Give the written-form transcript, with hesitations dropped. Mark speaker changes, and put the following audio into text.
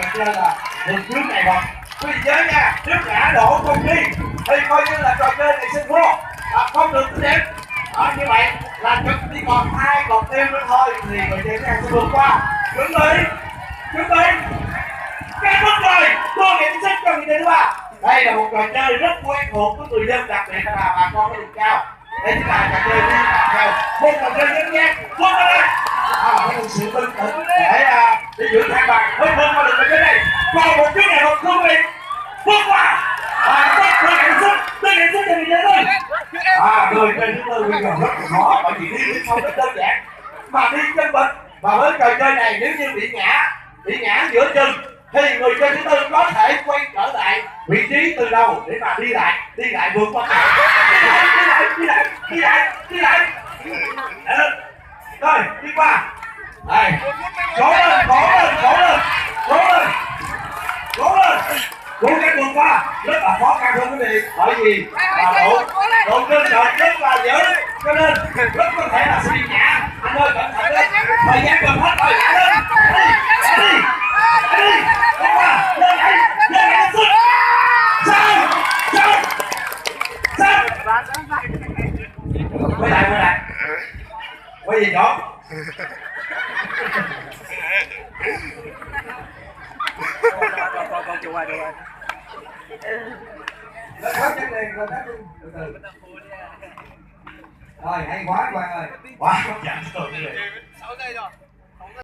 Speaker 1: trò chơi là đường trước này rồi. Quý vị nhớ nha, nếu ngã đổ không đi thì coi như là trò chơi này xin thua, không được tính điểm. Như vậy là chỉ còn 2 cột tim nữa thôi thì người chơi sẽ vượt qua. Chuẩn bị, kết thúc rồi, tôi điểm sức cho người chơi thứ ba. Đây là một trò chơi rất quen thuộc với người dân, đặc biệt là bà con ở vùng cao. Đây chính là trò chơi đi theo một trò chơi dân gian. Vâng vào đây, phải một sự bình tĩnh để giữ thăng bằng. Vâng vào được trò chơi này. Còn một chút này một cương vị vượt qua. Tôi điểm sức cho người chơi thôi. Người chơi thứ tư bây giờ rất là khó, bởi vì đi không rất đơn giản mà đi chân vịt. Và với trò chơi này nếu như bị ngã giữa chừng thì người chơi thứ tư có thể quay trở lại vị trí từ đầu để mà đi lại vượt qua. Đi lại. Rồi đi qua. Đây, cố lên, cố gắng vượt qua. Rất là khó khăn luôn quý vị, bởi vì độ trên trời rất là dữ, cho nên rất có thể là sẽ bị ngã. Anh ơi cẩn thận đấy, thời gian gần hết rồi, ngã lên. Đi, đi qua, lên nhảy sức. Sao? Quay lại, quay gì đó. Con chụp ai được rồi. Lên hết chân liền, từ từ. Rồi hay quá Quang ơi. Quá hấp dẫn rồi. 6 giây rồi.